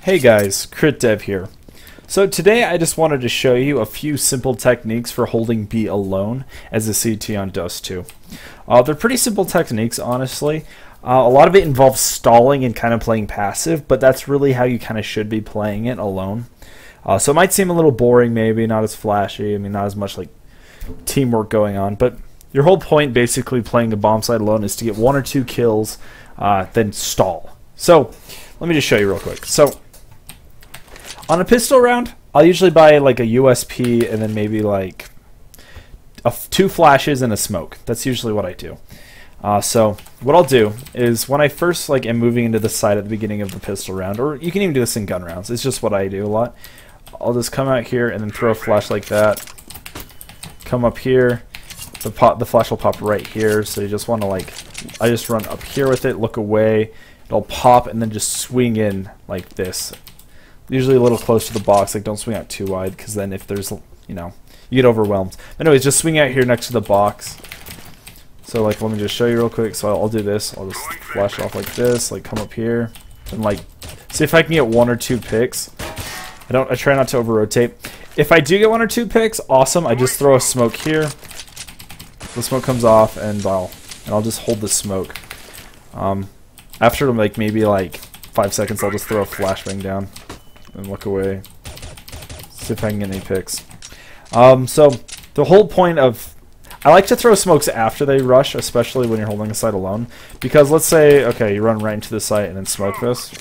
Hey guys, Crit Dev here. So today I just wanted to show you a few simple techniques for holding B alone as a CT on Dust 2. They're pretty simple techniques, honestly. A lot of it involves stalling and kind of playing passive, but that's really how you kind of should be playing it alone. So it might seem a little boring, maybe not as flashy, not as much like teamwork going on, but your whole point basically playing a bomb site alone is to get 1 or 2 kills, then stall. So let me just show you real quick. So on a pistol round, I'll usually buy like a USP and then maybe like 2 flashes and a smoke. That's usually what I do. So what I'll do is when I first am moving into the site at the beginning of the pistol round, or you can even do this in gun rounds, it's just what I do a lot. I'll just come out here and then throw a flash like that. Come up here, the flash will pop right here, so you just want to I just run up here with it, look away, it'll pop and then just swing in like this. Usually a little close to the box, don't swing out too wide, because then if there's, you get overwhelmed. Anyways, just swing out here next to the box. So let me just show you real quick. So I'll do this. I'll just flash off like this, come up here, and see if I can get 1 or 2 picks. I try not to over rotate. If I do get 1 or 2 picks, awesome. I just throw a smoke here. The smoke comes off, and I'll just hold the smoke. After maybe 5 seconds, I'll just throw a flashbang down and look away. See if I can get any picks. So the whole point of I like to throw smokes after they rush, especially when you're holding a site alone, because let's say you run right into the site and then smoke this.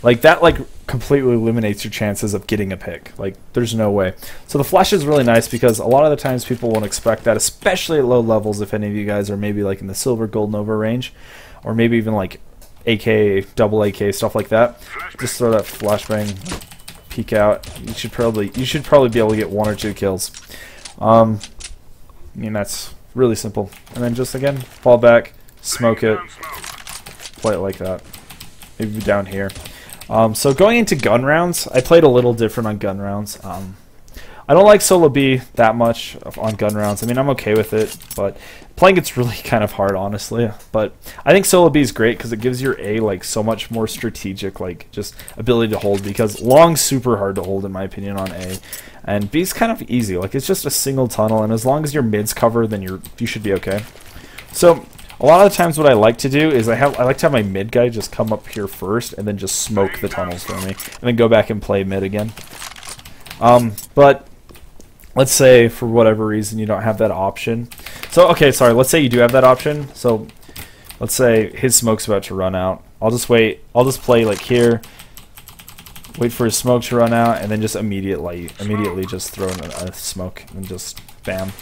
That completely eliminates your chances of getting a pick. There's no way. So the flash is really nice because a lot of the times people won't expect that, especially at low levels. If any of you guys are maybe in the silver, gold, nova range, or maybe even AK, double AK, stuff like that, just throw that flashbang, peek out. You should probably be able to get 1 or 2 kills. That's really simple. And then just again, fall back, smoke it, play it like that. Maybe down here. So going into gun rounds, I played a little different on gun rounds. I don't like solo B that much on gun rounds. I'm okay with it, but playing it's really kind of hard, honestly. But I think solo B is great because it gives your A so much more strategic, just ability to hold. Because long's super hard to hold in my opinion on A, and B's kind of easy. It's just a single tunnel, and as long as your mids cover, then you should be okay. So a lot of the times what I like to do is I like to have my mid guy just come up here first and then just smoke the tunnels for me, and then go back and play mid again. But let's say for whatever reason you don't have that option. So let's say you do have that option. So let's say his smoke's about to run out. I'll just wait. I'll just play here. Wait for his smoke to run out, and then just immediately just throw in a smoke and just bam,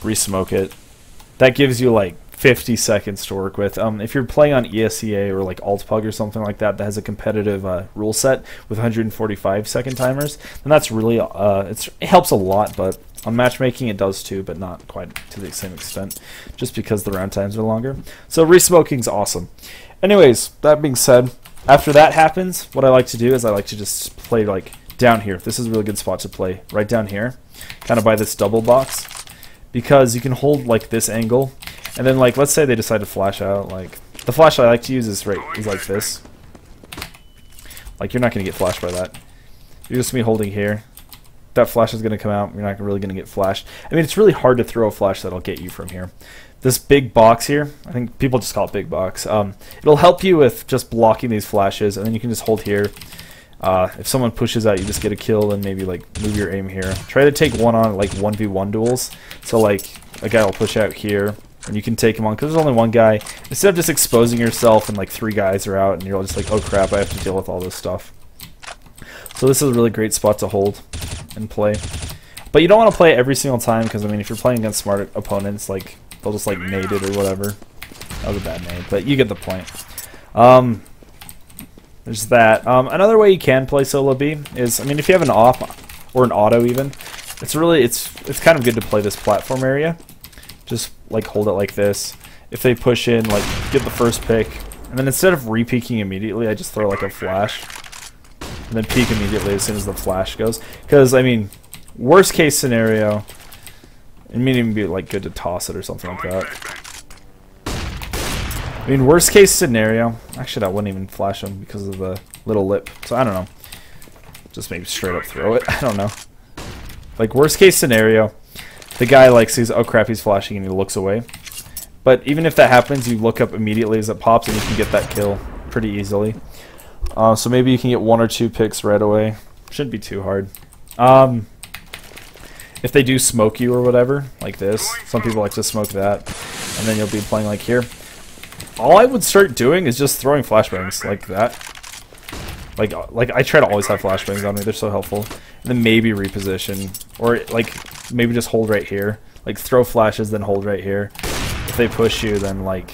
re-smoke it. That gives you 50 seconds to work with. If you're playing on ESEA or AltPug or something like that has a competitive rule set with 145 second timers, then that's really it helps a lot. But on matchmaking it does too, but not quite to the same extent, just because the round times are longer. So re-smoking's awesome. Anyways, that being said, after that happens, what I like to do is I like to just play down here. This is a really good spot to play, right down here, kind of by this double box, because you can hold this angle. And then let's say they decide to flash out, the flash I like to use is like this. You're not gonna get flashed by that. You're just gonna be holding here. That flash is gonna come out, you're not really gonna get flashed. It's really hard to throw a flash that'll get you from here. This big box here, I think people just call it big box. It'll help you with just blocking these flashes, and then you can just hold here. If someone pushes out, you just get a kill, and maybe move your aim here. Try to take one on 1v1 duels. So a guy will push out here, and you can take him on because there's only one guy. Instead of just exposing yourself and 3 guys are out, and you're just oh crap, I have to deal with all this stuff. So this is a really great spot to hold and play. But you don't want to play it every single time because if you're playing against smart opponents, they'll just nade it or whatever. That was a bad nade, but you get the point. There's that. Another way you can play solo B is, if you have an off or an auto even, it's kind of good to play this platform area. Just hold it like this. If they push in, get the first pick, and then instead of re-peeking immediately, I just throw a flash, and then peek immediately as soon as the flash goes. Because worst case scenario, it may even be good to toss it or something like that. I mean, worst case scenario. Actually, that wouldn't even flash him because of the little lip. So I don't know. Just maybe straight up throw it. I don't know. Like, worst case scenario, the guy like sees, oh crap, he's flashing, and he looks away. But even if that happens, you look up immediately as it pops, and you can get that kill pretty easily. So maybe you can get 1 or 2 picks right away. Shouldn't be too hard. If they do smoke you or whatever, like this, some people like to smoke that, and then you'll be playing like here. All I would start doing is just throwing flashbangs like that. Like I try to always have flashbangs on me. They're so helpful. And then maybe reposition, or like maybe just hold right here. Like throw flashes, then hold right here. If they push you, then like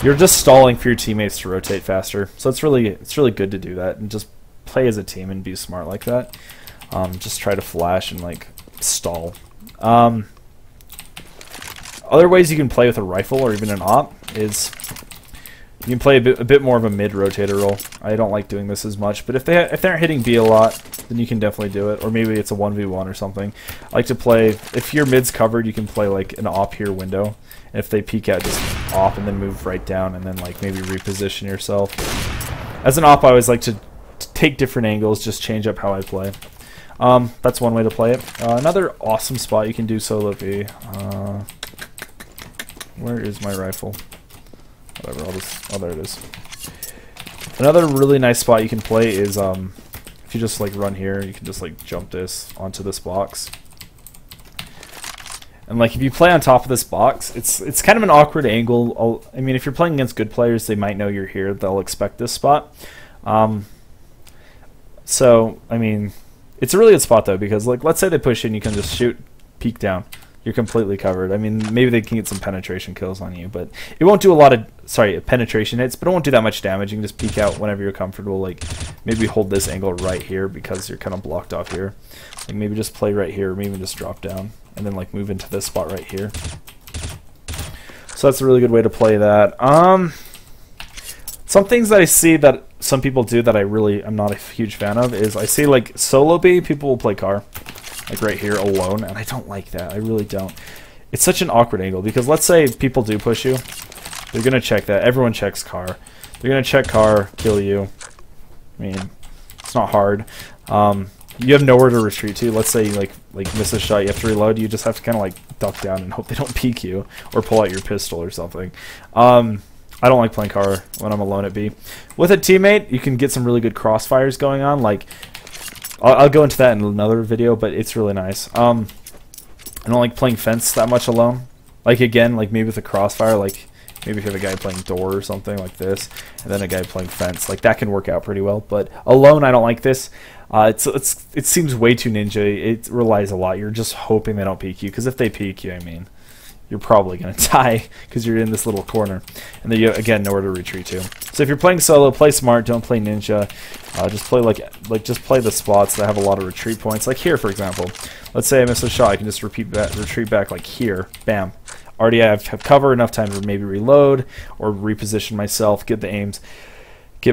you're just stalling for your teammates to rotate faster. So it's really good to do that and just play as a team and be smart like that. Just try to flash and like stall. Other ways you can play with a rifle or even an op is you can play a bit more of a mid rotator role. I don't like doing this as much, but if they aren't hitting B a lot, then you can definitely do it. Or maybe it's a 1v1 or something. I like to play, if your mid's covered, you can play like an op here window. And if they peek out, just op and then move right down and then like maybe reposition yourself. As an op, I always like to take different angles, just change up how I play. That's one way to play it. Another awesome spot you can do solo B. Where is my rifle? Whatever, I'll just... Oh, there it is. Another really nice spot you can play is, if you just, like, run here, you can just, like, jump this onto this box. And, like, if you play on top of this box, it's kind of an awkward angle. I mean, if you're playing against good players, they might know you're here. They'll expect this spot. So, I mean, it's a really good spot, though, because, like, let's say they push in, you can just shoot, peek down. You're completely covered. I mean, maybe they can get some penetration kills on you, but it won't do a lot of, penetration hits, but it won't do that much damage. You can just peek out whenever you're comfortable. Like, maybe hold this angle right here because you're kind of blocked off here. Like, maybe just play right here, or maybe just drop down, and then, like, move into this spot right here. So that's a really good way to play that. Some things that I see that some people do that I'm not a huge fan of is I see, like, solo B, people will play car. Like right here alone, and I don't like that. I really don't. It's such an awkward angle because let's say people do push you. They're going to check that. Everyone checks car. They're going to check car, kill you. I mean, it's not hard. You have nowhere to retreat to. Let's say you like miss a shot, you have to reload. You just have to kind of like duck down and hope they don't peek you or pull out your pistol or something. I don't like playing car when I'm alone at B. With a teammate, you can get some really good crossfires going on. Like, I'll go into that in another video, but it's really nice. I don't like playing fence that much alone. Like, again, like maybe with a crossfire, like maybe if you have a guy playing door or something like this, and then a guy playing fence, like that can work out pretty well. But alone, I don't like this. It seems way too ninja. It relies a lot. You're just hoping they don't peek you, because if they peek you, I mean, you're probably going to die because you're in this little corner. And then you, again, nowhere to retreat to. So if you're playing solo, play smart, don't play ninja. Just play just play the spots that have a lot of retreat points. Like here, for example. Let's say I miss a shot, I can just retreat back like here. Bam. Already I have cover, enough time to maybe reload or reposition myself, get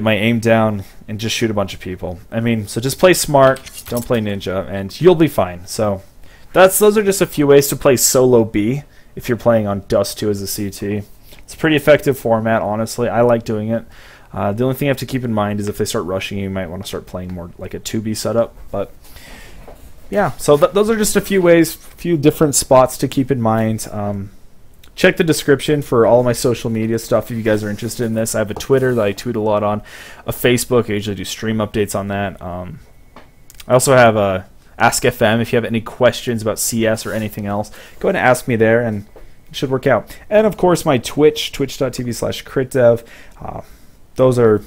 my aim down, and just shoot a bunch of people. I mean, so just play smart, don't play ninja, and you'll be fine. So those are just a few ways to play solo B if you're playing on Dust 2 as a CT. It's a pretty effective format, honestly. I like doing it. The only thing you have to keep in mind is if they start rushing you might want to start playing more like a 2B setup. But yeah, so those are just a few ways, few different spots to keep in mind. Check the description for all my social media stuff if you guys are interested in this. I have a Twitter that I tweet a lot on, a Facebook. I usually do stream updates on that. I also have a Ask FM. If you have any questions about CS or anything else, go ahead and ask me there, and it should work out. And of course, my Twitch, twitch.tv/critdev. Those are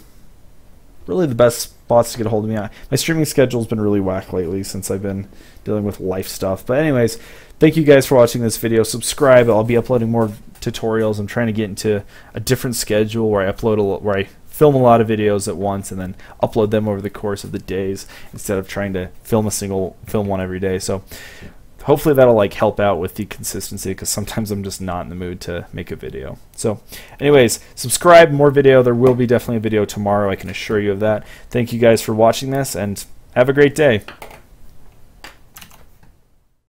really the best spots to get a hold of me. My streaming schedule's been really whack lately since I've been dealing with life stuff. But anyways, thank you guys for watching this video. Subscribe. I'll be uploading more tutorials. I'm trying to get into a different schedule where I film a lot of videos at once and then upload them over the course of the days instead of trying to film one every day. So hopefully that'll like help out with the consistency, because sometimes I'm just not in the mood to make a video. So anyways, subscribe, more video. There will be definitely a video tomorrow, I can assure you of that. Thank you guys for watching this, and have a great day.